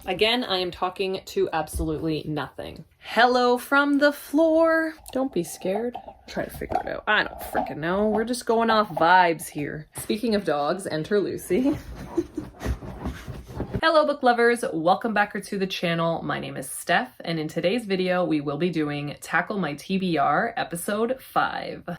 Again, I am talking to absolutely nothing. Hello from the floor. Don't be scared. Try to figure it out. I don't freaking know. We're just going off vibes here. Speaking of dogs, enter Lucy. Hello book lovers, welcome back to the channel. My name is Steph, and in today's video we will be doing Tackle My TBR episode 5.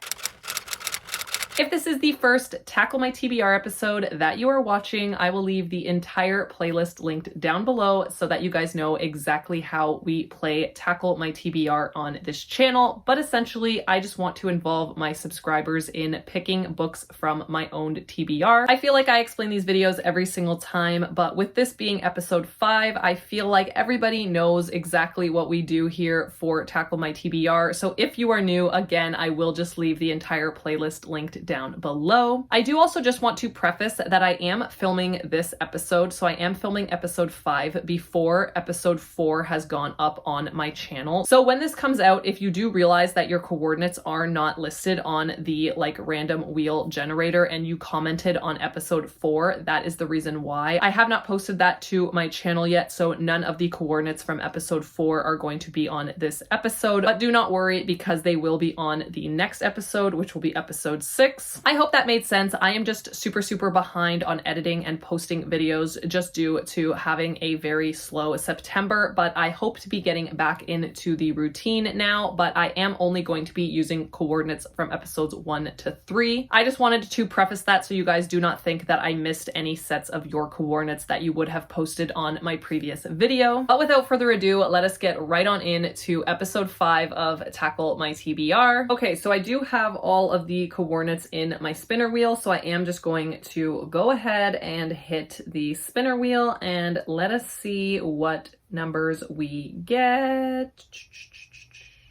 If this is the first Tackle My TBR episode that you are watching, I will leave the entire playlist linked down below so that you guys know exactly how we play Tackle My TBR on this channel. But essentially, I just want to involve my subscribers in picking books from my own TBR. I feel like I explain these videos every single time, but with this being episode 5, I feel like everybody knows exactly what we do here for Tackle My TBR. So if you are new, again, I will just leave the entire playlist linked down below. I do also just want to preface that I am filming this episode, so I am filming episode 5 before episode 4 has gone up on my channel. So when this comes out, if you do realize that your coordinates are not listed on the random wheel generator and you commented on episode 4, that is the reason why. I have not posted that to my channel yet, so none of the coordinates from episode 4 are going to be on this episode, but do not worry because they will be on the next episode, which will be episode 6. I hope that made sense. I am just super behind on editing and posting videos just due to having a very slow September, but I hope to be getting back into the routine now, but I am only going to be using coordinates from episodes 1 to 3. I just wanted to preface that so you guys do not think that I missed any sets of your coordinates that you would have posted on my previous video. But without further ado, let us get right on in to episode 5 of Tackle My TBR. Okay, so I do have all of the coordinates in my spinner wheel, so I am just going to go ahead and hit the spinner wheel and let us see what numbers we get.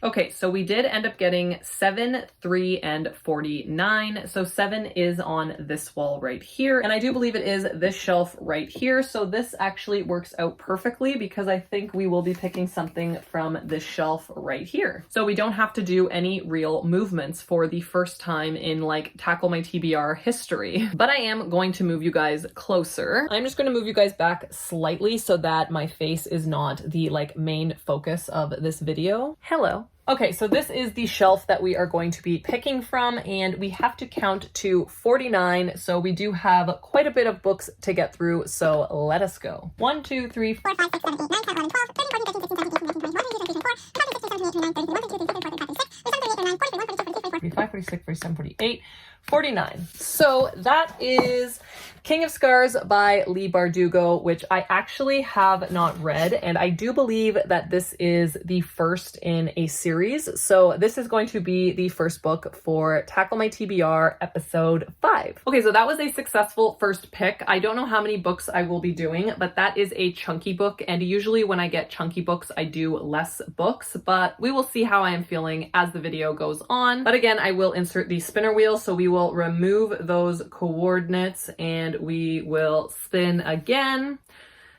Okay, so we did end up getting 7, 3, and 49. So 7 is on this wall right here. And I do believe it is this shelf right here. So this actually works out perfectly because I think we will be picking something from this shelf right here. So we don't have to do any real movements for the first time in Tackle My TBR history. But I am going to move you guys closer. I'm just going to move you guys back slightly so that my face is not the main focus of this video. Hello. Okay, so this is the shelf that we are going to be picking from, and we have to count to 49, so we do have quite a bit of books to get through, so let us go. 1, 2, 3, 4, 5, 6, 7, 8, 9, 10, 11, 12, 13, 14, 15, 16, 17, 18, 19, 20, 21, 22, 23, 24, 25, 26, 27, 28, 29, 40, 41, 42, 43, 44, 45, 46, 47, 48, 49. So that is King of Scars by Leigh Bardugo, which I actually have not read, and I do believe that this is the first in a series. So this is going to be the first book for Tackle My TBR episode 5. Okay, so that was a successful first pick. I don't know how many books I will be doing, but that is a chunky book, and usually when I get chunky books, I do less books, but we will see how I am feeling as the video goes on. But again, I will insert the spinner wheel, so we will remove those coordinates and we will spin again.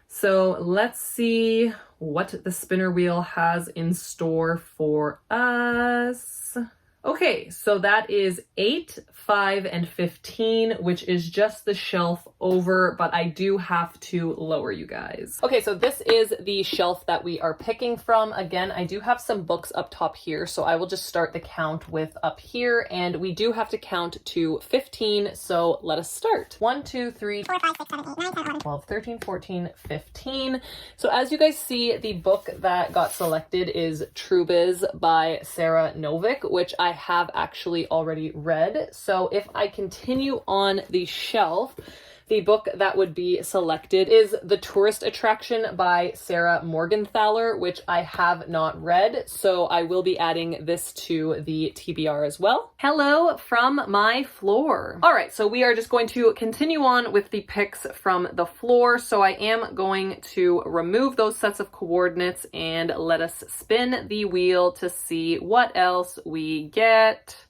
So let's see what the spinner wheel has in store for us. Okay, so that is 8, 5, and 15, which is just the shelf over, but I do have to lower you guys. Okay, so this is the shelf that we are picking from. Again, I do have some books up top here, so I will just start the count with up here, and we do have to count to 15, so let us start. 1, 2, 3, 4, 5, 6, 7, 8, 9, 10, 11, 12, 13, 14, 15. So as you guys see, the book that got selected is Trubiz by Sarah Novick, which I have actually already read. So if I continue on the shelf, the book that would be selected is The Tourist Attraction by Sarah Morgenthaler, which I have not read, so I will be adding this to the TBR as well. Hello from my floor. All right, so we are just going to continue on with the picks from the floor. So I am going to remove those sets of coordinates and let us spin the wheel to see what else we get.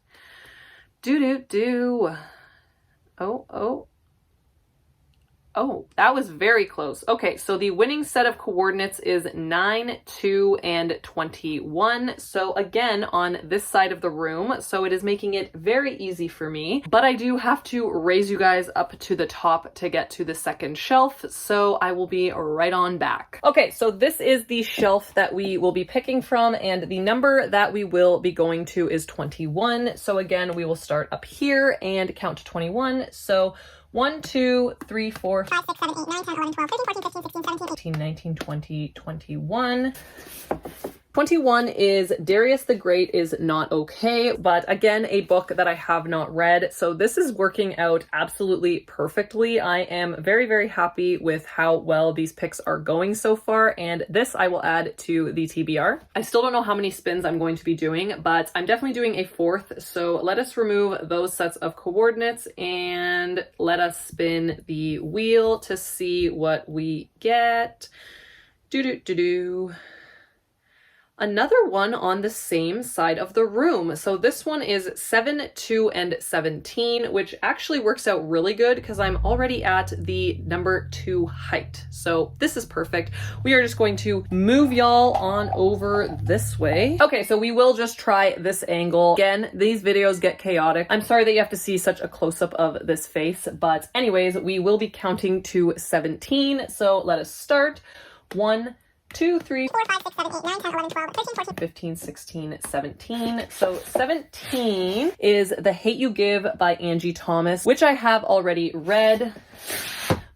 Oh. Oh, that was very close. Okay, so the winning set of coordinates is 9, 2, and 21. So again, on this side of the room, so it is making it very easy for me, but I do have to raise you guys up to the top to get to the second shelf, so I will be right on back. Okay, so this is the shelf that we will be picking from, and the number that we will be going to is 21. So again, we will start up here and count to 21. So 1, 2, 3, 4, 5, 6, 7, 8, 9, 10, 11, 12, 13, 14, 15, 16, 17, 18, 19, 20, 21. 21 is Darius the Great is Not Okay, but again, a book that I have not read. So this is working out absolutely perfectly. I am very, very happy with how well these picks are going so far. And this I will add to the TBR. I still don't know how many spins I'm going to be doing, but I'm definitely doing a fourth. So let us remove those sets of coordinates and let us spin the wheel to see what we get. Another one on the same side of the room. So this one is 7, 2, and 17, which actually works out really good because I'm already at the number 2 height. So this is perfect. We are just going to move y'all on over this way. Okay, so we will just try this angle. Again, these videos get chaotic. I'm sorry that you have to see such a close-up of this face, but anyways, we will be counting to 17. So let us start. 1, 2, 3, 4, 5, 6, 7, 8, 9, 10, 11, 12, 13, 14, 15, 16, 17. So 17 is The Hate U Give by Angie Thomas, which I have already read.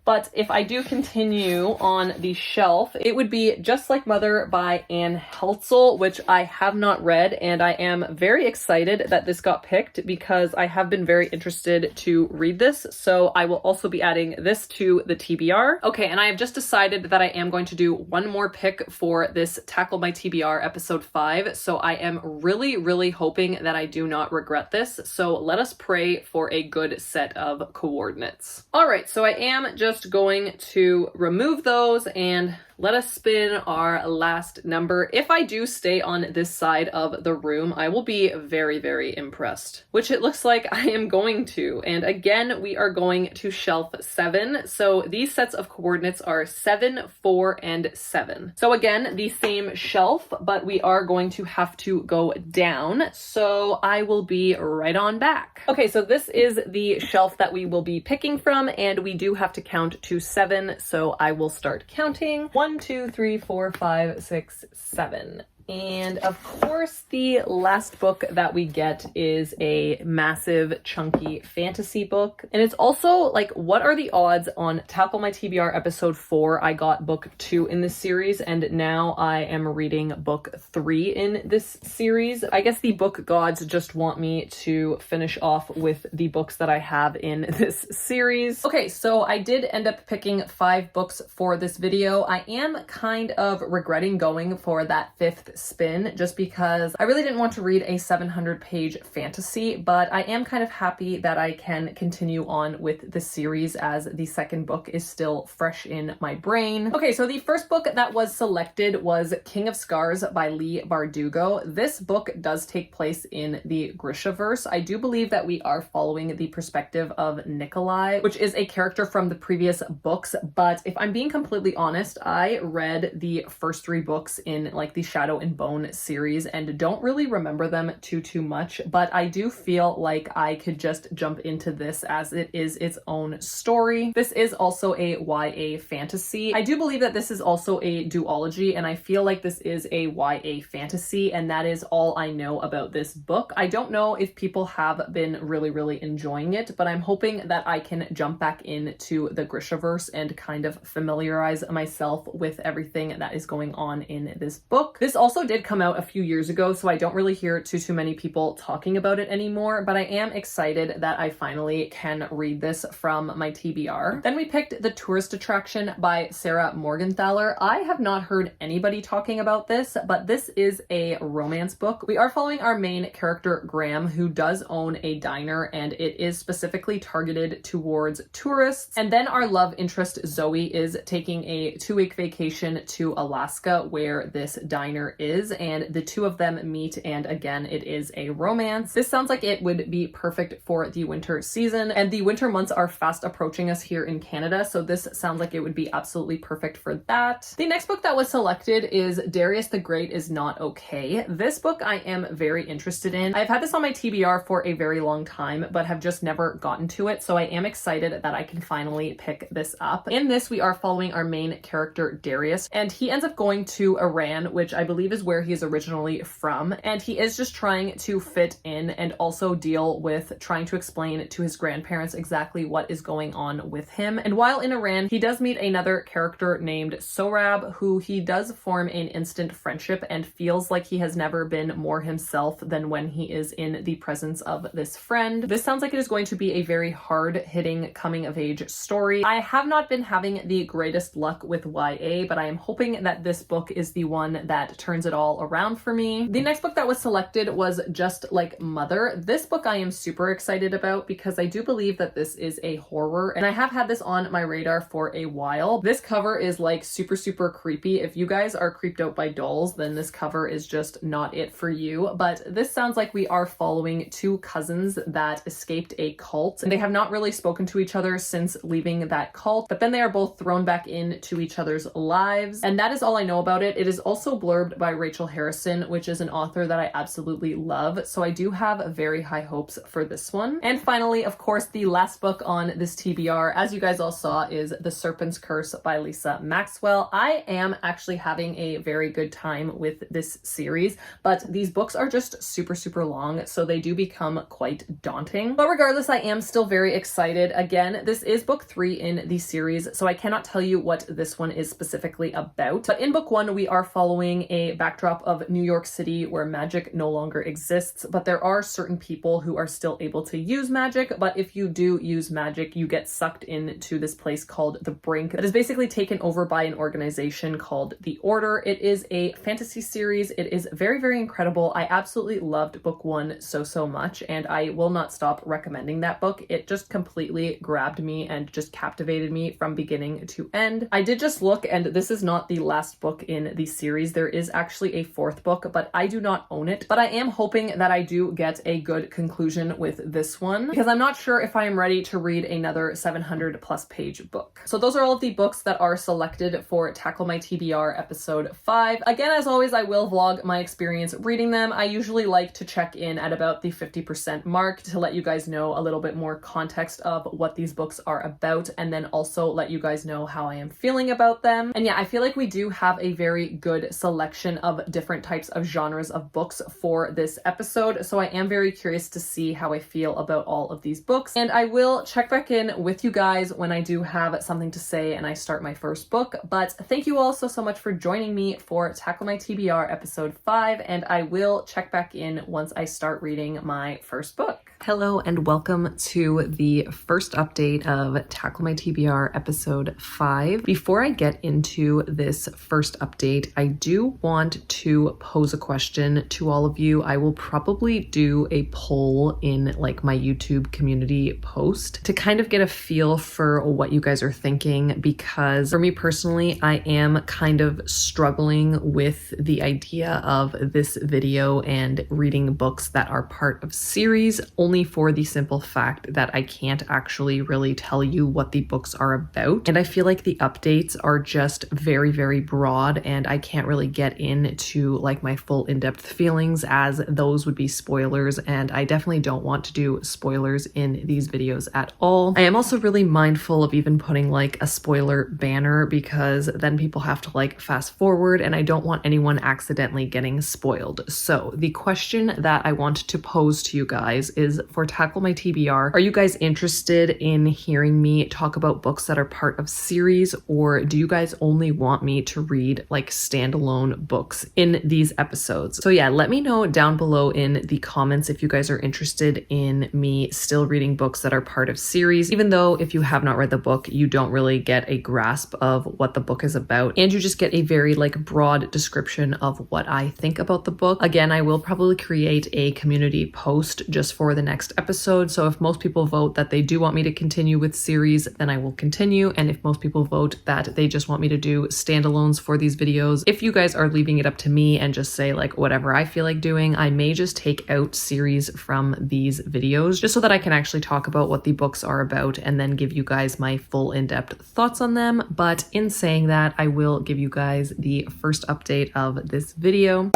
But if I do continue on the shelf, it would be Just Like Mother by Anne Heltzel, which I have not read, and I am very excited that this got picked because I have been very interested to read this. So I will also be adding this to the TBR. Okay, and I have just decided that I am going to do one more pick for this Tackle My TBR episode 5. So I am really, really hoping that I do not regret this. So let us pray for a good set of coordinates. All right, so I am just going to remove those and let us spin our last number. If I do stay on this side of the room, I will be very, very impressed, which it looks like I am going to. And again, we are going to shelf 7. So these sets of coordinates are 7, 4, and 7. So again, the same shelf, but we are going to have to go down. So I will be right on back. Okay, so this is the shelf that we will be picking from, and we do have to count to 7. So I will start counting. 1, 2, 3, 4, 5, 6, 7. And of course, the last book that we get is a massive, chunky fantasy book. And it's also like, what are the odds on Tackle My TBR episode 4? I got book 2 in this series, and now I am reading book 3 in this series. I guess the book gods just want me to finish off with the books that I have in this series. Okay, so I did end up picking 5 books for this video. I am kind of regretting going for that 5th spin just because I really didn't want to read a 700-page fantasy, but I am kind of happy that I can continue on with the series as the second book is still fresh in my brain. Okay, so the first book that was selected was King of Scars by Leigh Bardugo. This book does take place in the Grishaverse. I do believe that we are following the perspective of Nikolai, which is a character from the previous books, but if I'm being completely honest, I read the first 3 books in like the Shadow and Bone series and don't really remember them too much, but I do feel like I could just jump into this as it is its own story. This is also a YA fantasy. I do believe that this is also a duology, and I feel like this is a YA fantasy, and that is all I know about this book. I don't know if people have been really enjoying it, but I'm hoping that I can jump back into the Grishaverse and kind of familiarize myself with everything that is going on in this book. This also did come out a few years ago, so I don't really hear too many people talking about it anymore, but I am excited that I finally can read this from my TBR. Then we picked The Tourist Attraction by Sarah Morgenthaler. I have not heard anybody talking about this, but this is a romance book. We are following our main character, Graham, who does own a diner, and it is specifically targeted towards tourists. And then our love interest, Zoe, is taking a 2-week vacation to Alaska where this diner is. is, and the two of them meet, and again, it is a romance. This sounds like it would be perfect for the winter season, and the winter months are fast approaching us here in Canada, so this sounds like it would be absolutely perfect for that. The next book that was selected is Darius the Great is Not Okay. This book I am very interested in. I've had this on my TBR for a very long time, but have just never gotten to it, so I am excited that I can finally pick this up. In this, we are following our main character, Darius, and he ends up going to Iran, which I believe is where he is originally from, and he is just trying to fit in and also deal with trying to explain to his grandparents exactly what is going on with him. And while in Iran, he does meet another character named Sohrab, who he does form an instant friendship and feels like he has never been more himself than when he is in the presence of this friend. This sounds like it is going to be a very hard-hitting coming-of-age story. I have not been having the greatest luck with YA, but I am hoping that this book is the one that turns it all around for me. The next book that was selected was Just Like Mother. This book I am super excited about because I do believe that this is a horror, and I have had this on my radar for a while. This cover is like super creepy. If you guys are creeped out by dolls, then this cover is just not it for you. But this sounds like we are following two cousins that escaped a cult, and they have not really spoken to each other since leaving that cult, but then they are both thrown back into each other's lives, and that is all I know about it. It is also blurbed by Rachel Harrison, which is an author that I absolutely love, so I do have very high hopes for this one. And finally, of course, the last book on this TBR, as you guys all saw, is The Serpent's Curse by Lisa Maxwell. I am actually having a very good time with this series, but these books are just super long, so they do become quite daunting. But regardless, I am still very excited. Again, this is book 3 in the series, so I cannot tell you what this one is specifically about. But in book 1, we are following a backdrop of New York City where magic no longer exists, but there are certain people who are still able to use magic. But if you do use magic, you get sucked into this place called the Brink that is basically taken over by an organization called the Order. It is a fantasy series. It is very incredible. I absolutely loved book 1 so much, and I will not stop recommending that book. It just completely grabbed me and just captivated me from beginning to end. I did just look, and this is not the last book in the series. There is actually a 4th book, but I do not own it. But I am hoping that I do get a good conclusion with this one, because I'm not sure if I am ready to read another 700+ page book. So those are all of the books that are selected for Tackle My TBR episode 5. Again, as always, I will vlog my experience reading them. I usually like to check in at about the 50% mark to let you guys know a little bit more context of what these books are about, and then also let you guys know how I am feeling about them. And yeah, I feel like we do have a very good selection of different types of genres of books for this episode, so I am very curious to see how I feel about all of these books, and I will check back in with you guys when I do have something to say and I start my first book. But thank you all so much for joining me for Tackle My TBR episode 5, and I will check back in once I start reading my first book. Hello and welcome to the first update of Tackle My TBR episode 5. Before I get into this first update, I do want to pose a question to all of you. I will probably do a poll in like my YouTube community post to kind of get a feel for what you guys are thinking, because for me personally, I am kind of struggling with the idea of this video and reading books that are part of series, only for the simple fact that I can't actually really tell you what the books are about. And I feel like the updates are just very broad, and I can't really get into like my full in-depth feelings, as those would be spoilers, and I definitely don't want to do spoilers in these videos at all. I am also really mindful of even putting like a spoiler banner, because then people have to like fast forward, and I don't want anyone accidentally getting spoiled. So the question that I want to pose to you guys is, for Tackle My TBR, are you guys interested in hearing me talk about books that are part of series, or do you guys only want me to read like standalone books in these episodes? So yeah, let me know down below in the comments if you guys are interested in me still reading books that are part of series, even though if you have not read the book, you don't really get a grasp of what the book is about, and you just get a very like broad description of what I think about the book. Again, I will probably create a community post just for the next episode. So if most people vote that they do want me to continue with series, then I will continue. And if most people vote that they just want me to do standalones for these videos, if you guys are leaving it up to me and just say like whatever I feel like doing, I may just take out series from these videos just so that I can actually talk about what the books are about and then give you guys my full in-depth thoughts on them. But in saying that, I will give you guys the first update of this video.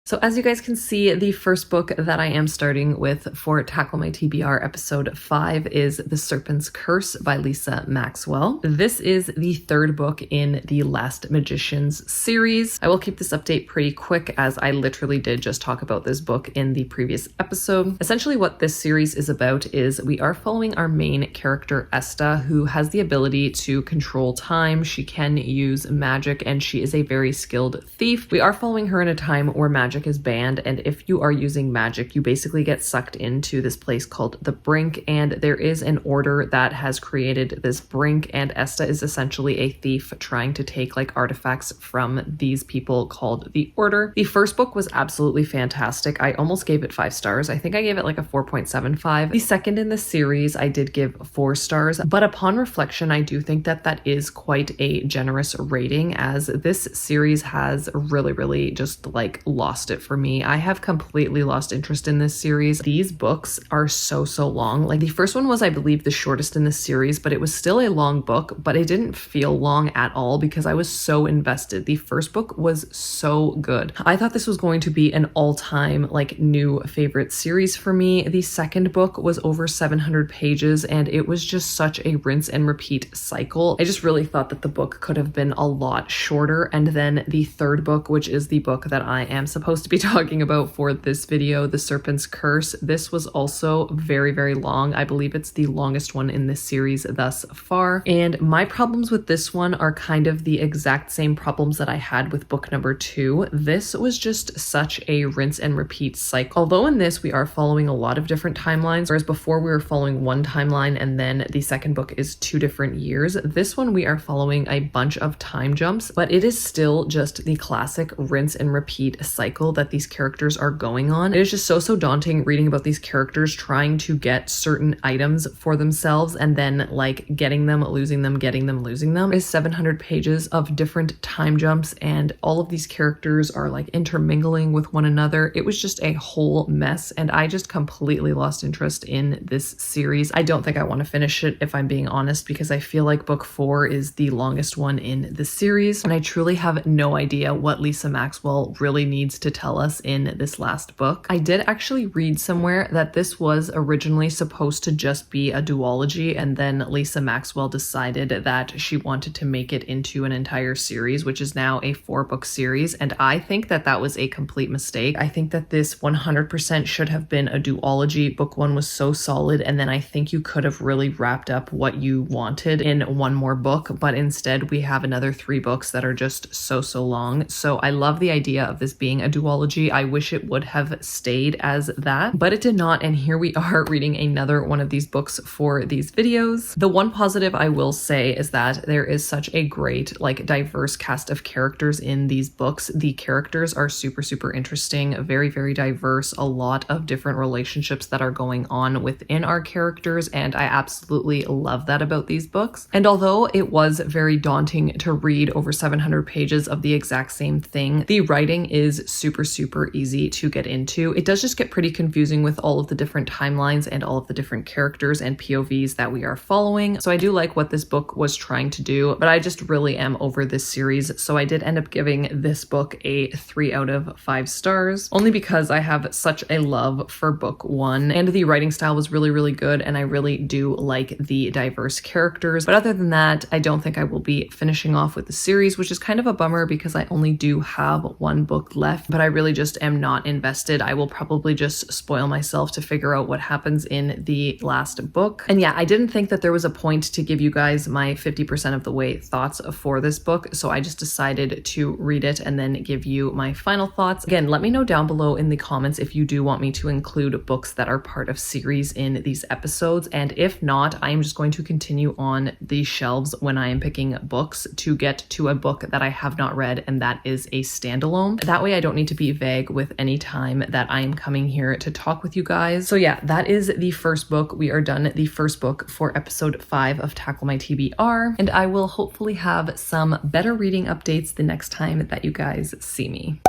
So as you guys can see, the first book that I am starting with for Tackle My TBR episode 5 is The Serpent's Curse by Lisa Maxwell. This is the third book in the Last Magicians series. I will keep this update pretty quick as I literally did just talk about this book in the previous episode. Essentially what this series is about is we are following our main character Esta, who has the ability to control time. She can use magic and she is a very skilled thief. We are following her in a time where magic is banned, and if you are using magic, you basically get sucked into this place called the Brink, and there is an order that has created this Brink, and Esta is essentially a thief trying to take like artifacts from these people called the Order. The first book was absolutely fantastic. I almost gave it 5 stars. I think I gave it like a 4.75. The second in the series I did give 4 stars, but upon reflection I do think that that is quite a generous rating, as this series has really just like lost it for me. I have completely lost interest in this series. These books are so long. Like the first one was, I believe, the shortest in the series, but it was still a long book, but it didn't feel long at all because I was so invested. The first book was so good. I thought this was going to be an all-time like new favorite series for me. The second book was over 700 pages and it was just such a rinse and repeat cycle. I just really thought that the book could have been a lot shorter. And then the third book, which is the book that I am supposed to be talking about for this video, The Serpent's Curse. This was also very long. I believe it's the longest one in this series thus far. And my problems with this one are kind of the exact same problems that I had with book number 2. This was just such a rinse and repeat cycle. Although in this we are following a lot of different timelines, whereas before we were following one timeline and then the second book is 2 different years. This one we are following a bunch of time jumps, but it is still just the classic rinse and repeat cycle that these characters are going on. It is just so daunting reading about these characters trying to get certain items for themselves and then like getting them, losing them, getting them, losing them. It's 700 pages of different time jumps and all of these characters are like intermingling with one another. It was just a whole mess and I just completely lost interest in this series. I don't think I want to finish it if I'm being honest, because I feel like book 4 is the longest one in the series and I truly have no idea what Lisa Maxwell really needs to tell us in this last book. I did actually read somewhere that this was originally supposed to just be a duology and then Lisa Maxwell decided that she wanted to make it into an entire series, which is now a 4-book series, and I think that that was a complete mistake. I think that this 100% should have been a duology. Book 1 was so solid and then I think you could have really wrapped up what you wanted in one more book, but instead we have another 3 books that are just so long. So I love the idea of this being a duology. I wish it would have stayed as that, but it did not, and here we are reading another one of these books for these videos. The one positive I will say is that there is such a great like diverse cast of characters in these books. The characters are super interesting, very diverse, a lot of different relationships that are going on within our characters, and I absolutely love that about these books. And although it was very daunting to read over 700 pages of the exact same thing, the writing is super easy to get into. It does just get pretty confusing with all of the different timelines and all of the different characters and POVs that we are following. So I do like what this book was trying to do, but I just really am over this series. So I did end up giving this book a 3 out of 5 stars, only because I have such a love for book 1 and the writing style was really good and I really do like the diverse characters. But other than that, I don't think I will be finishing off with the series, which is kind of a bummer because I only do have 1 book left, but I really just am not invested. I will probably just spoil myself to figure out what happens in the last book. And yeah, I didn't think that there was a point to give you guys my 50% of the way thoughts for this book, so I just decided to read it and then give you my final thoughts. Again, let me know down below in the comments if you do want me to include books that are part of series in these episodes, and if not, I am just going to continue on the shelves when I am picking books to get to a book that I have not read and that is a standalone. That way I don't need to be vague with any time that I am coming here to talk with you guys. So yeah, that is the first book. We are done the first book for episode 5 of Tackle My TBR, and I will hopefully have some better reading updates the next time that you guys see me.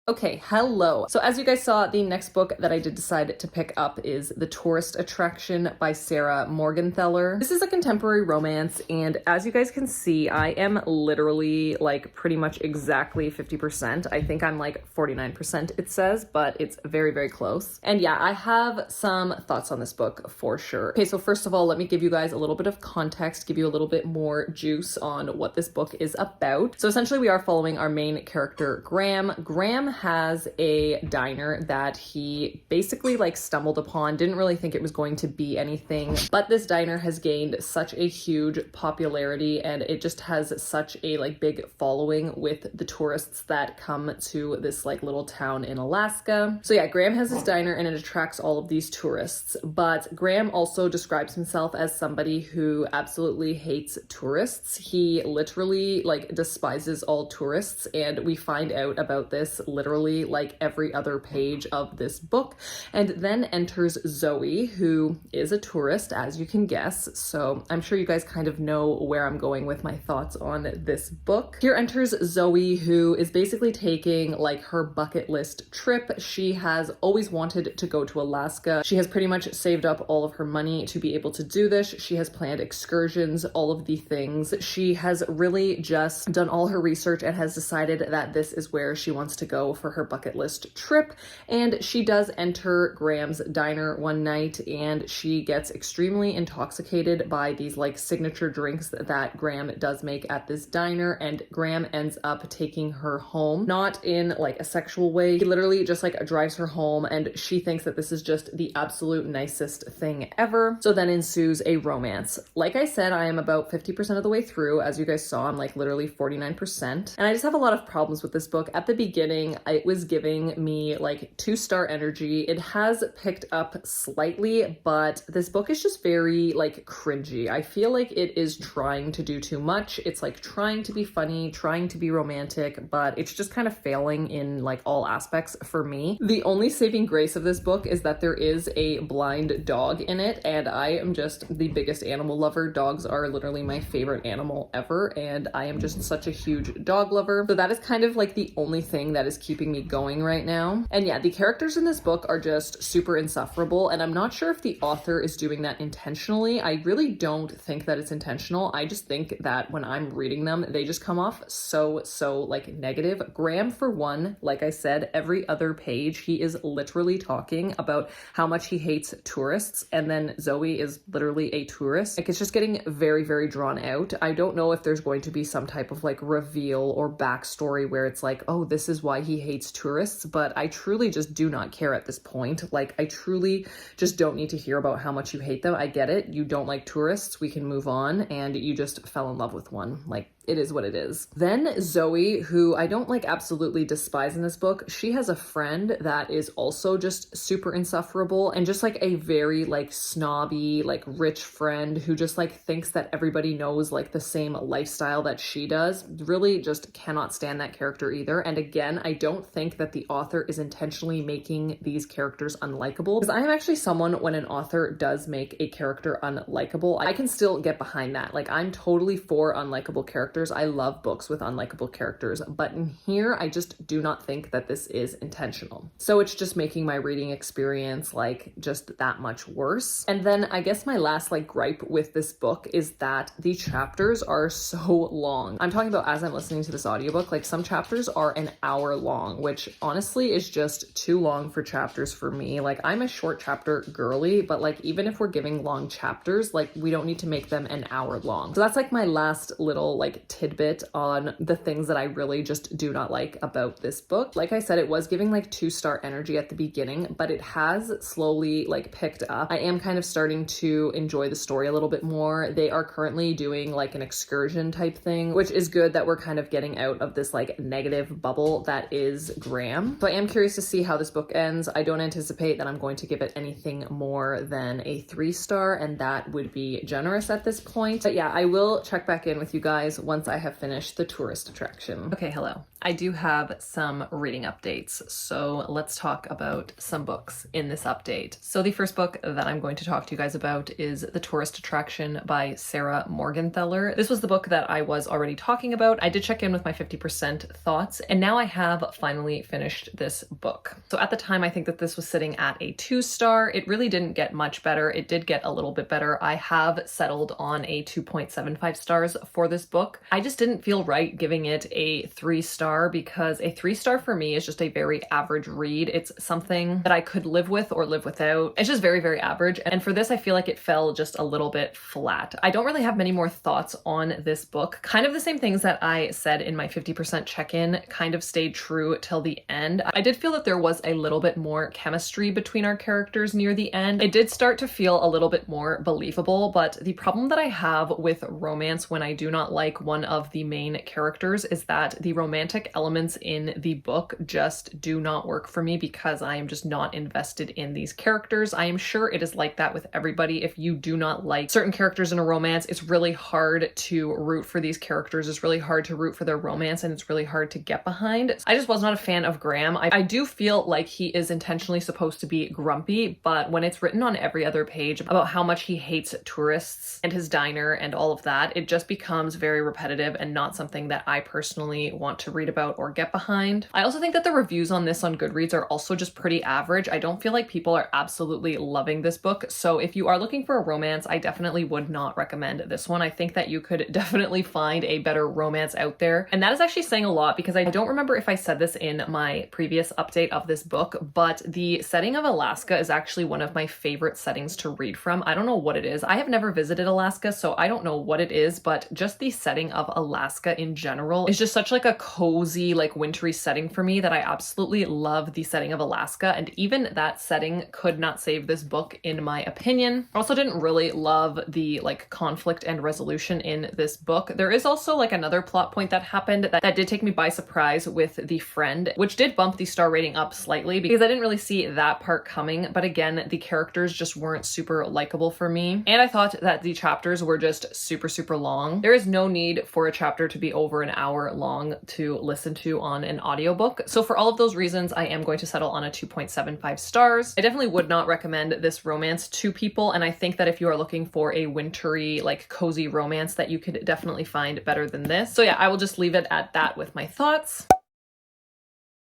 Okay, hello. So as you guys saw, the next book that I did decide to pick up is The Tourist Attraction by Sarah Morgenthaler. This is a contemporary romance, and as you guys can see, I am literally like pretty much exactly 50%. I think I'm like 49% it says, but it's very, very close. And yeah, I have some thoughts on this book for sure. Okay, so first of all, let me give you guys a little bit of context, give you a little bit more juice on what this book is about. So essentially we are following our main character, Graham. Graham has a diner that he basically like stumbled upon, didn't really think it was going to be anything, but this diner has gained such a huge popularity and it just has such a like big following with the tourists that come to this like little town in Alaska. So yeah, Graham has this diner and it attracts all of these tourists, but Graham also describes himself as somebody who absolutely hates tourists. He literally like despises all tourists, and we find out about this literally like every other page of this book. And then enters Zoe, who is a tourist, as you can guess. So I'm sure you guys kind of know where I'm going with my thoughts on this book. Here enters Zoe, who is basically taking like her bucket list trip. She has always wanted to go to Alaska. She has pretty much saved up all of her money to be able to do this. She has planned excursions, all of the things. She has really just done all her research and has decided that this is where she wants to go for her bucket list trip. And she does enter Graham's diner one night and she gets extremely intoxicated by these like signature drinks that Graham does make at this diner, and Graham ends up taking her home, not in like a sexual way. He literally just like drives her home and she thinks that this is just the absolute nicest thing ever. So then ensues a romance. Like I said, I am about 50% of the way through. As you guys saw, I'm like literally 49%. And I just have a lot of problems with this book. At the beginning, it was giving me like 2-star energy. It has picked up slightly, but this book is just very like cringy. I feel like it is trying to do too much. It's like trying to be funny, trying to be romantic, but it's just kind of failing in like all aspects for me. The only saving grace of this book is that there is a blind dog in it, and I am just the biggest animal lover. Dogs are literally my favorite animal ever, and I am just such a huge dog lover. So that is kind of like the only thing that is keeping me going right now. And yeah, the characters in this book are just super insufferable, and I'm not sure if the author is doing that intentionally. I really don't think that it's intentional. I just think that when I'm reading them, they just come off so like negative. Graham, for one, like I said, every other page he is literally talking about how much he hates tourists, and then Zoe is literally a tourist. Like, it's just getting very, very drawn out. I don't know if there's going to be some type of like reveal or backstory where it's like, oh, this is why he hates tourists, but I truly just do not care at this point. Like, I truly just don't need to hear about how much you hate them. I get it. You don't like tourists. We can move on. And you just fell in love with one. Like, it is what it is. Then Zoe, who I don't like absolutely despise in this book, she has a friend that is also just super insufferable and just like a very like snobby, like rich friend who just like thinks that everybody knows like the same lifestyle that she does. Really just cannot stand that character either. And again, I don't think that the author is intentionally making these characters unlikable, because I am actually someone, when an author does make a character unlikable, I can still get behind that. Like, I'm totally for unlikable characters. I love books with unlikable characters, but in here, I just do not think that this is intentional. So it's just making my reading experience like just that much worse. And then I guess my last like gripe with this book is that the chapters are so long. I'm talking about as I'm listening to this audiobook, like some chapters are an hour long, which honestly is just too long for chapters for me. Like, I'm a short chapter girly, but like even if we're giving long chapters, like we don't need to make them an hour long. So that's like my last little like tidbit on the things that I really just do not like about this book. Like I said, it was giving like 2-star energy at the beginning, but it has slowly like picked up. I am kind of starting to enjoy the story a little bit more. They are currently doing like an excursion type thing, which is good that we're kind of getting out of this like negative bubble that is Graham. So I am curious to see how this book ends. I don't anticipate that I'm going to give it anything more than a 3-star, and that would be generous at this point. But yeah, I will check back in with you guys once once I have finished the tourist attraction. Okay, hello. I do have some reading updates, so let's talk about some books in this update. So the first book that I'm going to talk to you guys about is The Tourist Attraction by Sarah Morgenthaler. This was the book that I was already talking about. I did check in with my 50% thoughts, and now I have finally finished this book. So at the time, I think that this was sitting at a 2-star. It really didn't get much better. It did get a little bit better. I have settled on a 2.75 stars for this book. I just didn't feel right giving it a 3-star because a 3-star for me is just a very average read. It's something that I could live with or live without. It's just very, very average. And for this, I feel like it fell just a little bit flat. I don't really have many more thoughts on this book. Kind of the same things that I said in my 50% check-in kind of stayed true till the end. I did feel that there was a little bit more chemistry between our characters near the end. It did start to feel a little bit more believable, but the problem that I have with romance when I do not like one of the main characters is that the romantic elements in the book just do not work for me because I am just not invested in these characters. I am sure it is like that with everybody. If you do not like certain characters in a romance, it's really hard to root for these characters. It's really hard to root for their romance, and it's really hard to get behind. I just was not a fan of Graham. I do feel like he is intentionally supposed to be grumpy, but when it's written on every other page about how much he hates tourists and his diner and all of that, it just becomes very repetitive and not something that I personally want to read about or get behind. I also think that the reviews on this on Goodreads are also just pretty average. I don't feel like people are absolutely loving this book. So if you are looking for a romance, I definitely would not recommend this one. I think that you could definitely find a better romance out there. And that is actually saying a lot because I don't remember if I said this in my previous update of this book, but the setting of Alaska is actually one of my favorite settings to read from. I don't know what it is. I have never visited Alaska, so I don't know what it is, but just the setting of Alaska in general is just such like a cozy, like wintry setting for me that I absolutely love the setting of Alaska. And even that setting could not save this book in my opinion. I also didn't really love the like conflict and resolution in this book. There is also like another plot point that happened that did take me by surprise with the friend, which did bump the star rating up slightly because I didn't really see that part coming. But again, the characters just weren't super likable for me. And I thought that the chapters were just super, super long. There is no need for a chapter to be over an hour long to listen to on an audiobook. So for all of those reasons, I am going to settle on a 2.75 stars. I definitely would not recommend this romance to people. And I think that if you are looking for a wintry, like cozy romance, that you could definitely find better than this. So yeah, I will just leave it at that with my thoughts.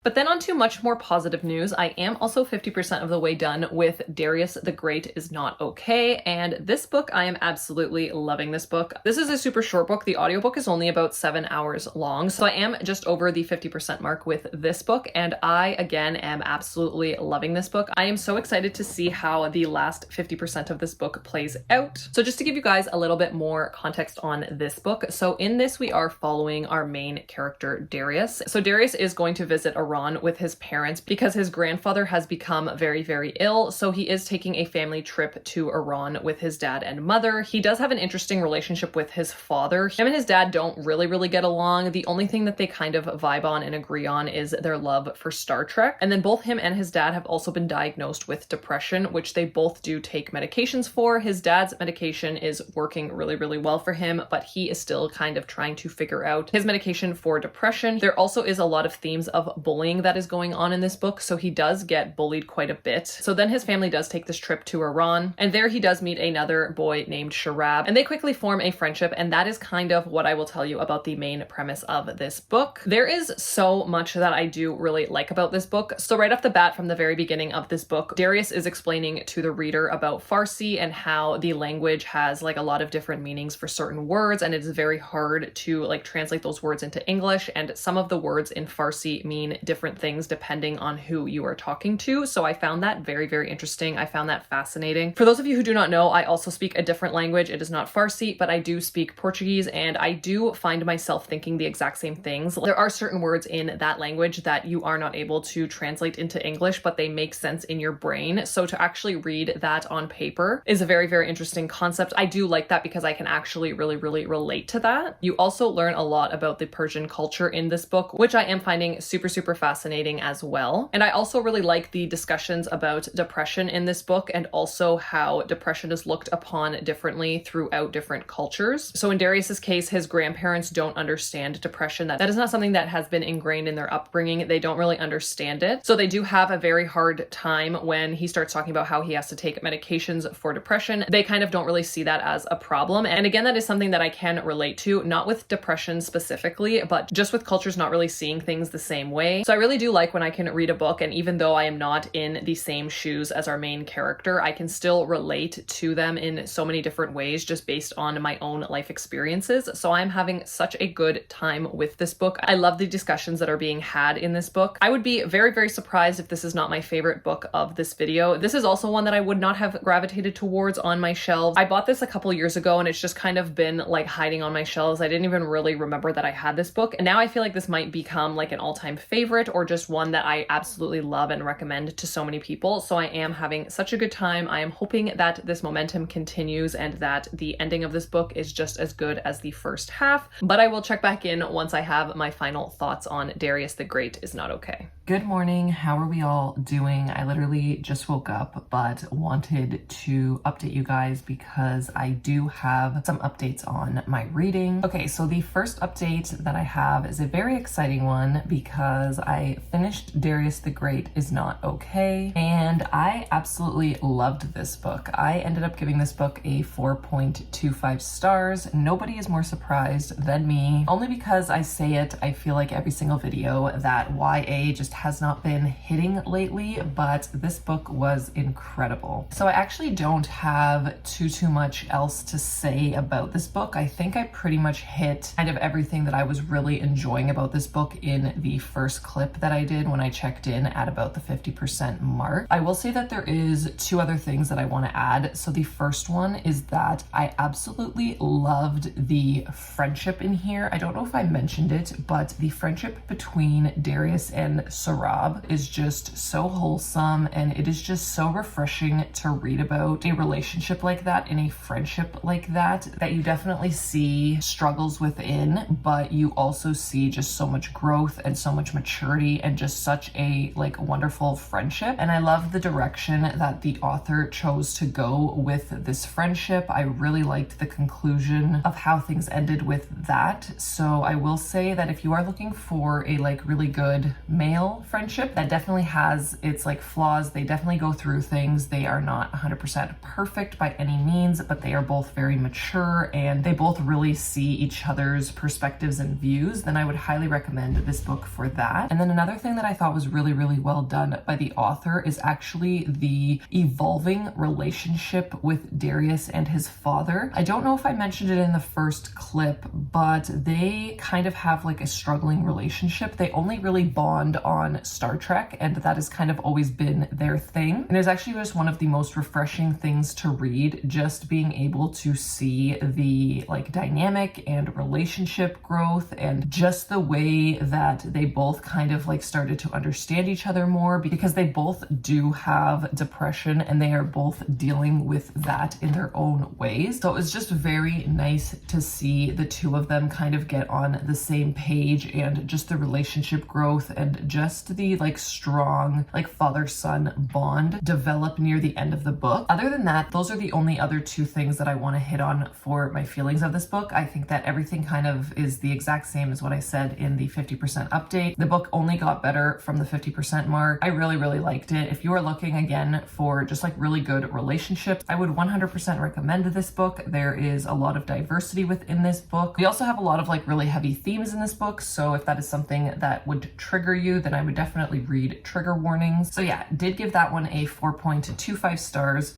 But then on to much more positive news. I am also 50% of the way done with Darius the Great is Not Okay. And this book, I am absolutely loving this book. This is a super short book. The audiobook is only about 7 hours long. So I am just over the 50% mark with this book. And I, again, am absolutely loving this book. I am so excited to see how the last 50% of this book plays out. So just to give you guys a little bit more context on this book. So in this, we are following our main character, Darius. So Darius is going to visit Iran with his parents because his grandfather has become very, very ill. So he is taking a family trip to Iran with his dad and mother. He does have an interesting relationship with his father. Him and his dad don't really get along. The only thing that they kind of vibe on and agree on is their love for Star Trek. And then both him and his dad have also been diagnosed with depression, which they both do take medications for. His dad's medication is working really well for him, but he is still kind of trying to figure out his medication for depression. There also is a lot of themes of bullying that is going on in this book, so he does get bullied quite a bit. So then his family does take this trip to Iran, and there he does meet another boy named Sharab, and they quickly form a friendship, and that is kind of what I will tell you about the main premise of this book. There is so much that I do really like about this book. So right off the bat, from the very beginning of this book, Darius is explaining to the reader about Farsi and how the language has like a lot of different meanings for certain words, and it is very hard to like translate those words into English, and some of the words in Farsi mean different things depending on who you are talking to. So I found that very interesting. I found that fascinating. For those of you who do not know, I also speak a different language. It is not Farsi, but I do speak Portuguese, and I do find myself thinking the exact same things. There are certain words in that language that you are not able to translate into English, but they make sense in your brain. So to actually read that on paper is a very interesting concept. I do like that because I can actually really relate to that. You also learn a lot about the Persian culture in this book, which I am finding super super fascinating as well. And I also really like the discussions about depression in this book, and also how depression is looked upon differently throughout different cultures. So in Darius's case, his grandparents don't understand depression. That is not something that has been ingrained in their upbringing. They don't really understand it. So they do have a very hard time when he starts talking about how he has to take medications for depression. They kind of don't really see that as a problem. And again, that is something that I can relate to, not with depression specifically, but just with cultures not really seeing things the same way. So I really do like when I can read a book, and even though I am not in the same shoes as our main character, I can still relate to them in so many different ways just based on my own life experiences. So I'm having such a good time with this book. I love the discussions that are being had in this book. I would be very, very surprised if this is not my favorite book of this video. This is also one that I would not have gravitated towards on my shelves. I bought this a couple years ago, and it's just kind of been like hiding on my shelves. I didn't even really remember that I had this book. And now I feel like this might become like an all-time favorite, or just one that I absolutely love and recommend to so many people. So I am having such a good time. I am hoping that this momentum continues and that the ending of this book is just as good as the first half. But I will check back in once I have my final thoughts on Darius the Great Is Not Okay. Good morning. How are we all doing? I literally just woke up, but wanted to update you guys because I do have some updates on my reading. Okay, so the first update that I have is a very exciting one because I finished Darius the Great Is Not Okay, and I absolutely loved this book. I ended up giving this book a 4.25 stars. Nobody is more surprised than me, only because I say it, I feel like every single video, that YA just has not been hitting lately, but this book was incredible. So I actually don't have too much else to say about this book. I think I pretty much hit kind of everything that I was really enjoying about this book in the first clip that I did when I checked in at about the 50% mark. I will say that there is two other things that I want to add. So the first one is that I absolutely loved the friendship in here. I don't know if I mentioned it, but the friendship between Darius and Sarab is just so wholesome, and it is just so refreshing to read about a relationship like that and a friendship like that you definitely see struggles within, but you also see just so much growth and so much maturity and just such a like wonderful friendship. And I love the direction that the author chose to go with this friendship. I really liked the conclusion of how things ended with that. So I will say that if you are looking for a like really good male friendship that definitely has its like flaws, they definitely go through things, they are not 100% perfect by any means, but they are both very mature and they both really see each other's perspectives and views, then I would highly recommend this book for that. And then another thing that I thought was really well done by the author is actually the evolving relationship with Darius and his father. I don't know if I mentioned it in the first clip, but they kind of have like a struggling relationship. They only really bond on Star Trek, and that has kind of always been their thing. And it's actually just one of the most refreshing things to read, just being able to see the like dynamic and relationship growth and just the way that they both kind of like started to understand each other more, because they both do have depression and they are both dealing with that in their own ways. So it was just very nice to see the two of them kind of get on the same page, and just the relationship growth and just the like strong like father-son bond develop near the end of the book. Other than that, those are the only other two things that I want to hit on for my feelings of this book. I think that everything kind of is the exact same as what I said in the 50% update. The book only got better from the 50% mark. I really liked it. If you are looking again for just like really good relationships, I would 100% recommend this book. There is a lot of diversity within this book. We also have a lot of like really heavy themes in this book, so if that is something that would trigger you, then I would definitely read trigger warnings. So yeah, did give that one a 4.25 stars.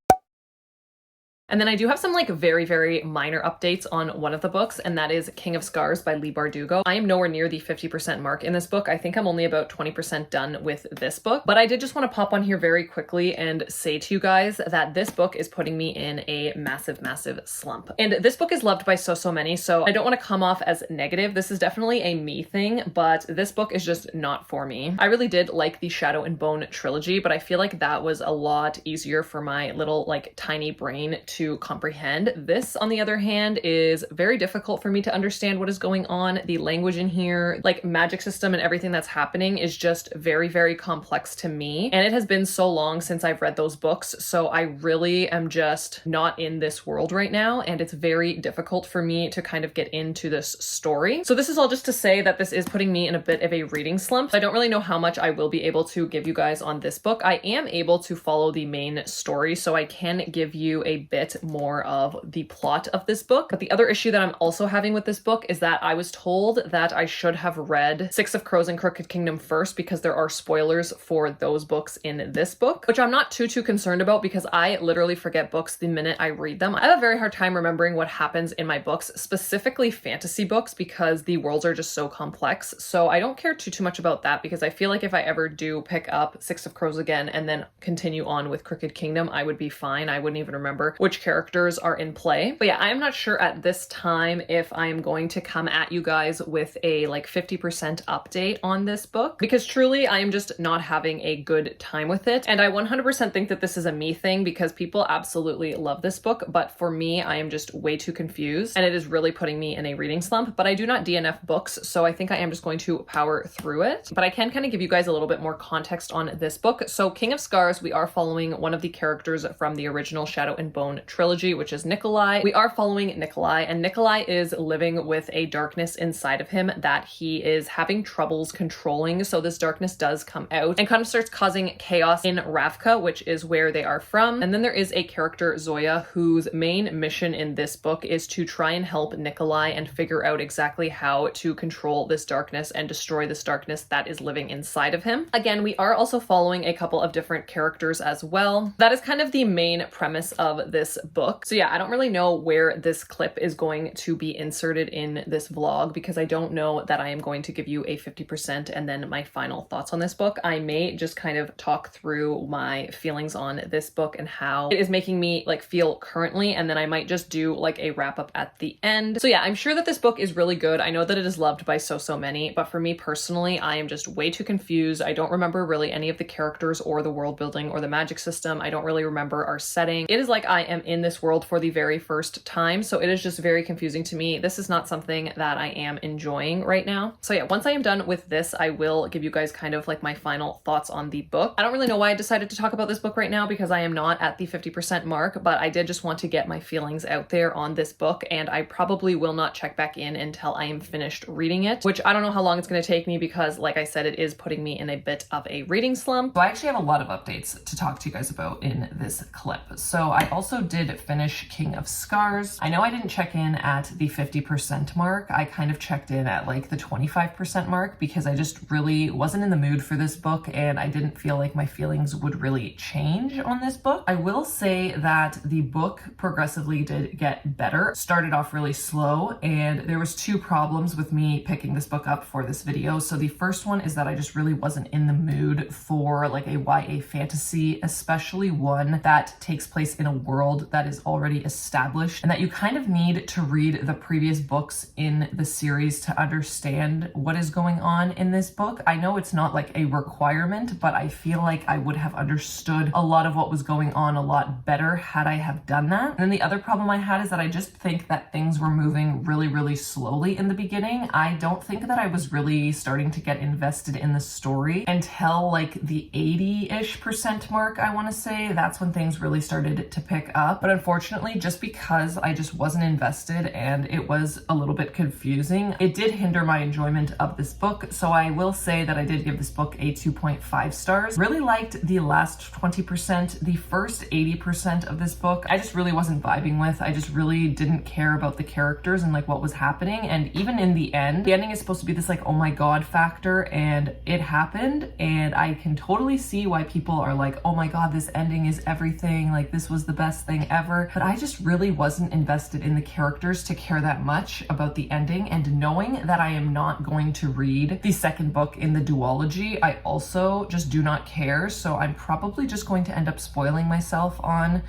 And then I do have some like very minor updates on one of the books, and that is King of Scars by Leigh Bardugo. I am nowhere near the 50% mark in this book. I think I'm only about 20% done with this book, but I did just want to pop on here very quickly and say to you guys that this book is putting me in a massive slump. And this book is loved by so many, so I don't want to come off as negative. This is definitely a me thing, but this book is just not for me. I really did like the Shadow and Bone trilogy, but I feel like that was a lot easier for my little like tiny brain to comprehend. This, on the other hand, is very difficult for me to understand what is going on. The language in here, like magic system and everything that's happening, is just very, very complex to me. And it has been so long since I've read those books, so I really am just not in this world right now, and it's very difficult for me to kind of get into this story. So this is all just to say that this is putting me in a bit of a reading slump. I don't really know how much I will be able to give you guys on this book. I am able to follow the main story, so I can give you a bit more of the plot of this book. But the other issue that I'm also having with this book is that I was told that I should have read Six of Crows and Crooked Kingdom first because there are spoilers for those books in this book, which I'm not too concerned about because I literally forget books the minute I read them. I have a very hard time remembering what happens in my books, specifically fantasy books, because the worlds are just so complex. So I don't care too much about that because I feel like if I ever do pick up Six of Crows again and then continue on with Crooked Kingdom, I would be fine. I wouldn't even remember which characters are in play. But yeah, I am not sure at this time if I am going to come at you guys with a like 50% update on this book, because truly I am just not having a good time with it. And I 100% think that this is a me thing because people absolutely love this book, but for me, I am just way too confused and it is really putting me in a reading slump. But I do not DNF books, so I think I am just going to power through it. But I can kind of give you guys a little bit more context on this book. So King of Scars, we are following one of the characters from the original Shadow and Bone trilogy, which is Nikolai. We are following Nikolai, and Nikolai is living with a darkness inside of him that he is having troubles controlling. So this darkness does come out and kind of starts causing chaos in Ravka, which is where they are from. And then there is a character, Zoya, whose main mission in this book is to try and help Nikolai and figure out exactly how to control this darkness and destroy this darkness that is living inside of him. Again, we are also following a couple of different characters as well. That is kind of the main premise of this book. So yeah, I don't really know where this clip is going to be inserted in this vlog because I don't know that I am going to give you a 50% and then my final thoughts on this book. I may just kind of talk through my feelings on this book and how it is making me like feel currently, and then I might just do like a wrap up at the end. So yeah, I'm sure that this book is really good. I know that it is loved by so many, but for me personally, I am just way too confused. I don't remember really any of the characters or the world building or the magic system. I don't really remember our setting. It is like I am in this world for the very first time, so it is just very confusing to me. This is not something that I am enjoying right now. So yeah, once I am done with this, I will give you guys kind of like my final thoughts on the book. I don't really know why I decided to talk about this book right now because I am not at the 50% mark, but I did just want to get my feelings out there on this book, and I probably will not check back in until I am finished reading it, which I don't know how long it's going to take me because like I said, it is putting me in a bit of a reading slump. So I actually have a lot of updates to talk to you guys about in this clip. So I also did finish King of Scars. I know I didn't check in at the 50% mark. I kind of checked in at like the 25% mark because I just really wasn't in the mood for this book and I didn't feel like my feelings would really change on this book. I will say that the book progressively did get better. It started off really slow and there was two problems with me picking this book up for this video. So the first one is that I just really wasn't in the mood for like a YA fantasy, especially one that takes place in a world that is already established and that you kind of need to read the previous books in the series to understand what is going on in this book. I know it's not like a requirement, but I feel like I would have understood a lot of what was going on a lot better had I have done that. And then the other problem I had is that I just think that things were moving really slowly in the beginning. I don't think that I was really starting to get invested in the story until like the 80-ish% mark, I want to say. That's when things really started to pick up. But unfortunately, just because I just wasn't invested and it was a little bit confusing, it did hinder my enjoyment of this book. So I will say that I did give this book a 2.5 stars. Really liked the last 20%. The first 80% of this book, I just really wasn't vibing with. I just really didn't care about the characters and like what was happening. And even in the ending is supposed to be this like, oh my God factor, and it happened. And I can totally see why people are like, oh my God, this ending is everything. Like this was the best thing ever. But I just really wasn't invested in the characters to care that much about the ending. And knowing that I am not going to read the second book in the duology, I also just do not care. So I'm probably just going to end up spoiling myself on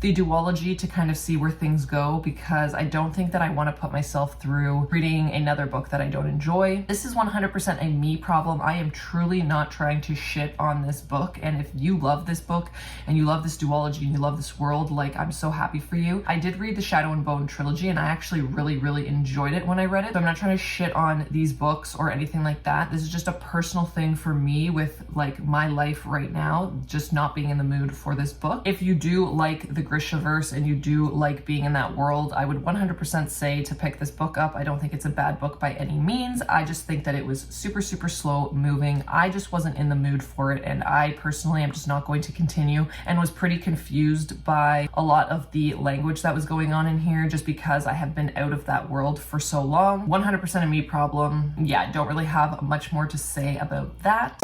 the duology to kind of see where things go, because I don't think that I want to put myself through reading another book that I don't enjoy. This is 100% a me problem. I am truly not trying to shit on this book, and if you love this book and you love this duology and you love this world, like, I'm so happy for you. I did read the Shadow and Bone trilogy and I actually really enjoyed it when I read it, so I'm not trying to shit on these books or anything like that. This is just a personal thing for me with like my life right now, just not being in the mood for this book. If you do like the Grishaverse and you do like being in that world, I would 100% say to pick this book up. I don't think it's a bad book by any means. I just think that it was super slow moving. I just wasn't in the mood for it, and I personally am just not going to continue, and was pretty confused by a lot of the language that was going on in here just because I have been out of that world for so long. 100% a me problem. Yeah, I don't really have much more to say about that.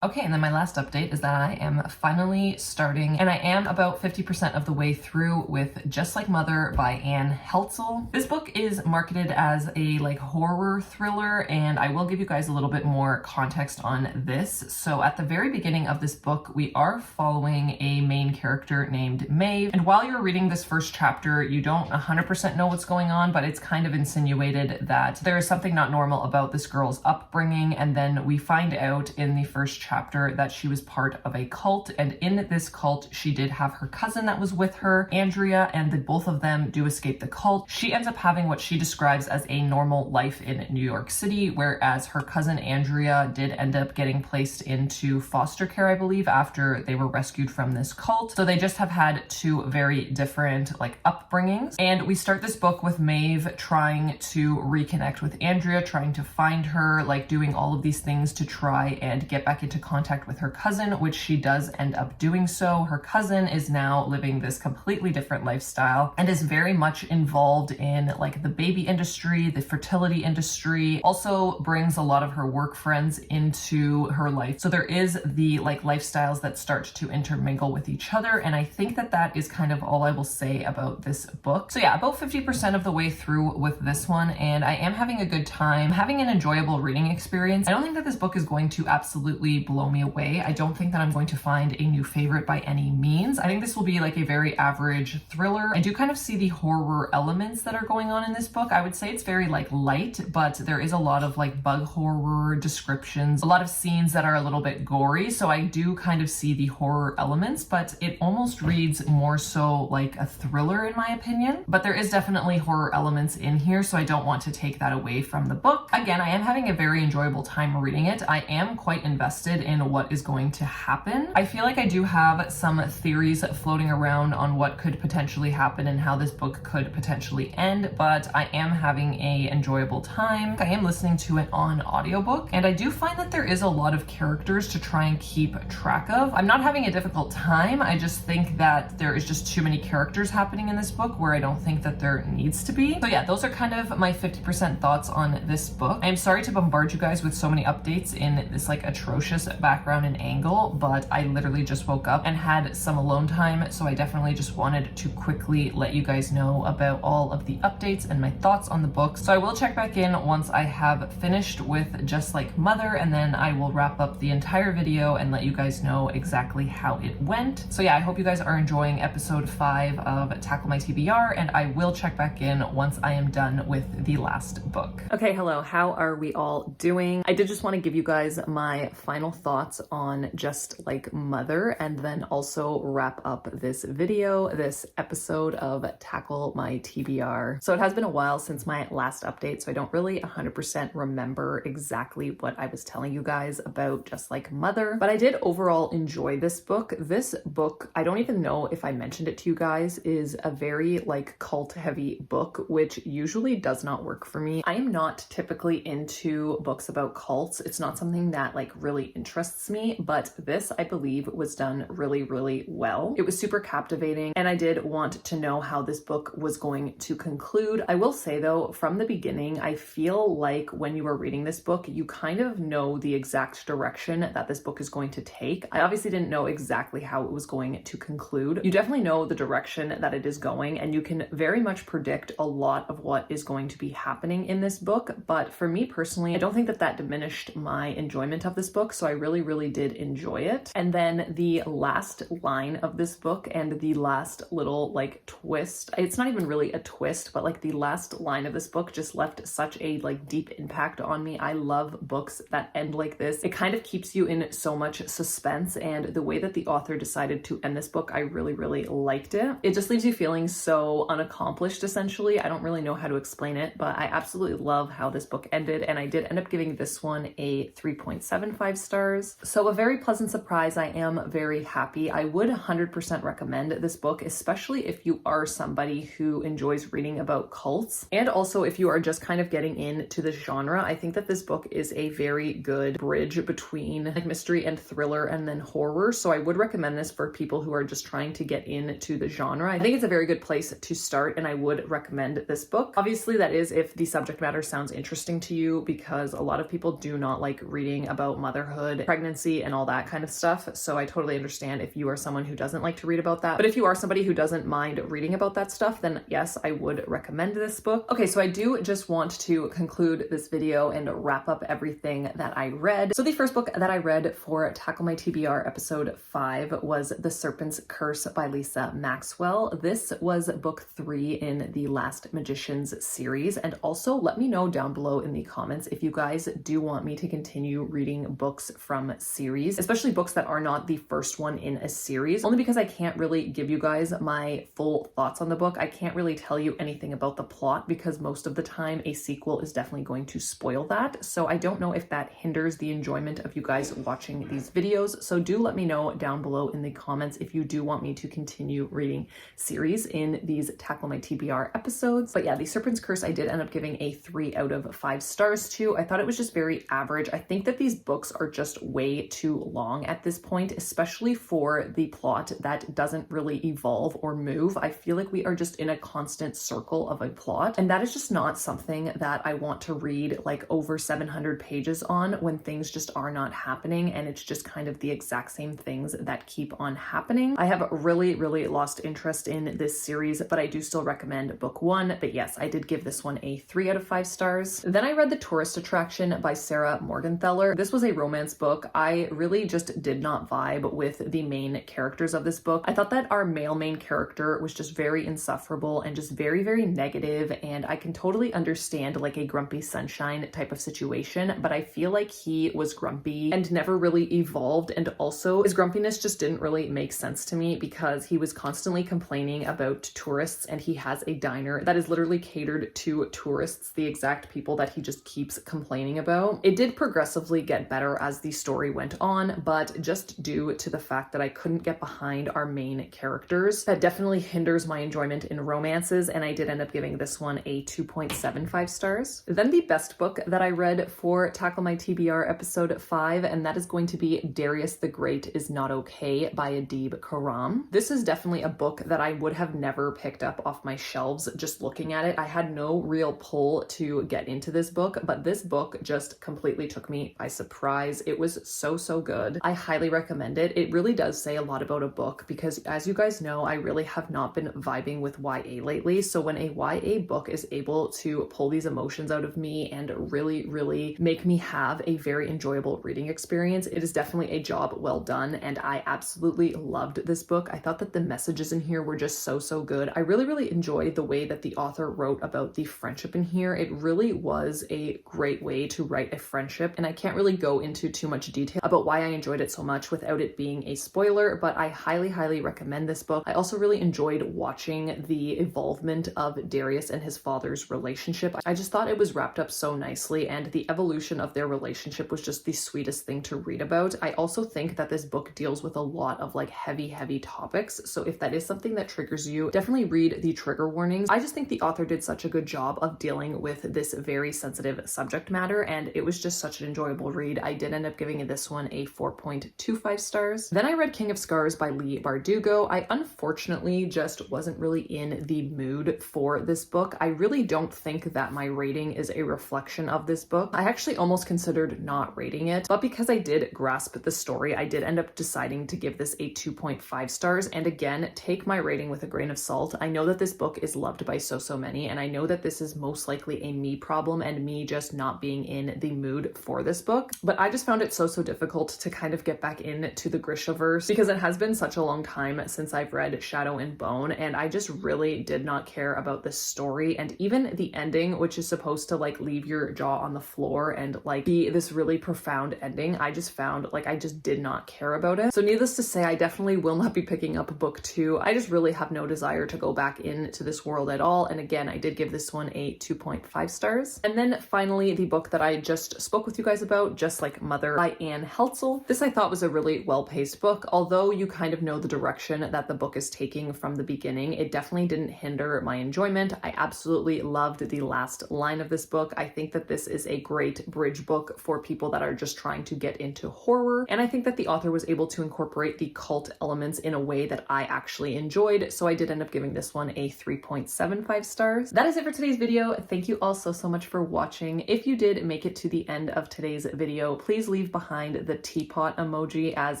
Okay, and then my last update is that I am finally starting, and I am about 50% of the way through, with Just Like Mother by Anne Heltzel. This book is marketed as a like horror thriller, and I will give you guys a little bit more context on this. So at the very beginning of this book, we are following a main character named Maeve, and while you're reading this first chapter, you don't 100% know what's going on, but it's kind of insinuated that there is something not normal about this girl's upbringing, and then we find out in the first chapter that she was part of a cult, and in this cult she did have her cousin that was with her, Andrea, and the both of them do escape the cult. She ends up having what she describes as a normal life in New York City, whereas her cousin Andrea did end up getting placed into foster care, I believe, after they were rescued from this cult. So they just have had two very different like upbringings. And we start this book with Maeve trying to reconnect with Andrea, trying to find her, like doing all of these things to try and get back into contact with her cousin, which she does end up doing so. Her cousin is now living this completely different lifestyle and is very much involved in like the baby industry, the fertility industry, also brings a lot of her work friends into her life. So there is the like lifestyles that start to intermingle with each other, and I think that that is kind of all I will say about this book. So yeah, about 50% of the way through with this one, and I am having a good time, having an enjoyable reading experience. I don't think that this book is going to absolutely blow me away. I don't think that I'm going to find a new favorite by any means. I think this will be like a very average thriller. I do kind of see the horror elements that are going on in this book. I would say it's very like light, but there is a lot of like bug horror descriptions, a lot of scenes that are a little bit gory. So I do kind of see the horror elements, but it almost reads more so like a thriller in my opinion. But there is definitely horror elements in here, so I don't want to take that away from the book. Again, I am having a very enjoyable time reading it. I am quite invested in what is going to happen. I feel like I do have some theories floating around on what could potentially happen and how this book could potentially end, but I am having a enjoyable time. I am listening to it on audiobook, and I do find that there is a lot of characters to try and keep track of. I'm not having a difficult time. I just think that there is just too many characters happening in this book where I don't think that there needs to be. So yeah, those are kind of my 50% thoughts on this book. I am sorry to bombard you guys with so many updates in this like atrocious background and angle, but I literally just woke up and had some alone time, so I definitely just wanted to quickly let you guys know about all of the updates and my thoughts on the book. So I will check back in once I have finished with Just Like Mother, and then I will wrap up the entire video and let you guys know exactly how it went. So yeah, I hope you guys are enjoying episode 5 of Tackle My TBR, and I will check back in once I am done with the last book. Okay, hello, how are we all doing? I did just want to give you guys my final thoughts on Just Like Mother, and then also wrap up this video, this episode of Tackle My TBR. So it has been a while since my last update, so I don't really 100% remember exactly what I was telling you guys about Just Like Mother, but I did overall enjoy this book. This book, I don't even know if I mentioned it to you guys, is a very like cult heavy book, which usually does not work for me. I am not typically into books about cults. It's not something that like really interests me, but this I believe was done really well. It was super captivating, and I did want to know how this book was going to conclude. I will say though, from the beginning, I feel like when you are reading this book, you kind of know the exact direction that this book is going to take. I obviously didn't know exactly how it was going to conclude. You definitely know the direction that it is going, and you can very much predict a lot of what is going to be happening in this book. But for me personally, I don't think that that diminished my enjoyment of this book, so I really did enjoy it. And then the last line of this book and the last little like twist, it's not even really a twist, but like the last line of this book just left such a like deep impact on me. I love books that end like this. It kind of keeps you in so much suspense, and the way that the author decided to end this book, I really liked it. It just leaves you feeling so unaccomplished, essentially. I don't really know how to explain it, but I absolutely love how this book ended, and I did end up giving this one a 3.75 stars. So a very pleasant surprise. I am very happy. I would 100% recommend this book, especially if you are somebody who enjoys reading about cults, and also if you are just kind of getting into the genre. I think that this book is a very good bridge between like mystery and thriller and then horror. So I would recommend this for people who are just trying to get into the genre. I think it's a very good place to start, and I would recommend this book. Obviously, that is if the subject matter sounds interesting to you, because a lot of people do not like reading about motherhood, pregnancy, and all that kind of stuff. So I totally understand if you are someone who doesn't like to read about that. But if you are somebody who doesn't mind reading about that stuff, then yes, I would recommend this book. Okay, so I do just want to conclude this video and wrap up everything that I read. So the first book that I read for Tackle My TBR episode 5 was The Serpent's Curse by Lisa Maxwell. This was book 3 in the Last Magicians series. And also let me know down below in the comments if you guys do want me to continue reading books from series, especially books that are not the first one in a series, only because I can't really give you guys my full thoughts on the book. I can't really tell you anything about the plot because most of the time a sequel is definitely going to spoil that. So I don't know if that hinders the enjoyment of you guys watching these videos. So do let me know down below in the comments if you do want me to continue reading series in these Tackle My TBR episodes. But yeah, The Serpent's Curse I did end up giving a 3 out of 5 stars to. I thought it was just very average. I think that these books are just way too long at this point, especially for the plot that doesn't really evolve or move. I feel like we are just in a constant circle of a plot, and that is just not something that I want to read like over 700 pages on when things just are not happening, and it's just kind of the exact same things that keep on happening. I have really lost interest in this series, but I do still recommend book 1. But yes, I did give this one a 3 out of 5 stars. Then I read The Tourist Attraction by Sarah Morgenthaler. This was a romance book. I really just did not vibe with the main characters of this book. I thought that our male main character was just very insufferable and just very negative, and I can totally understand like a grumpy sunshine type of situation, but I feel like he was grumpy and never really evolved, and also his grumpiness just didn't really make sense to me because he was constantly complaining about tourists, and he has a diner that is literally catered to tourists, the exact people that he just keeps complaining about. It did progressively get better as the story went on, but just due to the fact that I couldn't get behind our main characters, that definitely hinders my enjoyment in romances, and I did end up giving this one a 2.75 stars. Then the best book that I read for Tackle My TBR episode 5, and that is going to be Darius the Great Is Not Okay by Adib Khorram. This is definitely a book that I would have never picked up off my shelves just looking at it. I had no real pull to get into this book, but this book just completely took me by surprise. It was so good. I highly recommend it. It really does say a lot about a book because, as you guys know, I really have not been vibing with YA lately. So when a YA book is able to pull these emotions out of me and really make me have a very enjoyable reading experience, it is definitely a job well done, and I absolutely loved this book. I thought that the messages in here were just so good. I really enjoyed the way that the author wrote about the friendship in here. It really was a great way to write a friendship, and I can't really go into too much detail about why I enjoyed it so much without it being a spoiler, but I highly recommend this book. I also really enjoyed watching the evolvement of Darius and his father's relationship. I just thought it was wrapped up so nicely, and the evolution of their relationship was just the sweetest thing to read about. I also think that this book deals with a lot of like heavy topics, so if that is something that triggers you, definitely read the trigger warnings. I just think the author did such a good job of dealing with this very sensitive subject matter, and it was just such an enjoyable read. I did end up giving this one a 4.25 stars. Then I read King of Scars by Leigh Bardugo. I unfortunately just wasn't really in the mood for this book. I really don't think that my rating is a reflection of this book. I actually almost considered not rating it, but because I did grasp the story, I did end up deciding to give this a 2.5 stars. And again, take my rating with a grain of salt. I know that this book is loved by so many, and I know that this is most likely a me problem and me just not being in the mood for this book, but I just found found it so difficult to kind of get back into the Grishaverse because it has been such a long time since I've read Shadow and Bone, and I just really did not care about this story. And even the ending, which is supposed to like leave your jaw on the floor and like be this really profound ending, I just found like I just did not care about it. So needless to say, I definitely will not be picking up book 2. I just really have no desire to go back into this world at all. And again, I did give this one a 2.5 stars. And then finally, the book that I just spoke with you guys about, Just Like Mother by Anne Heltzel. This I thought was a really well-paced book. Although you kind of know the direction that the book is taking from the beginning, it definitely didn't hinder my enjoyment. I absolutely loved the last line of this book. I think that this is a great bridge book for people that are just trying to get into horror. And I think that the author was able to incorporate the cult elements in a way that I actually enjoyed. So I did end up giving this one a 3.75 stars. That is it for today's video. Thank you all so much for watching. If you did make it to the end of today's video, please leave behind the teapot emoji as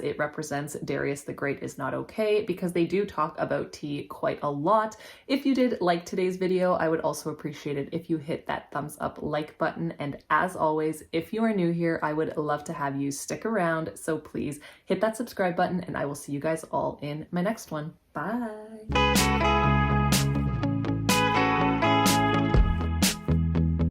it represents Darius the Great is not okay, because they do talk about tea quite a lot. If you did like today's video, I would also appreciate it if you hit that thumbs up like button. And as always, if you are new here, I would love to have you stick around. So please hit that subscribe button, and I will see you guys all in my next one. Bye.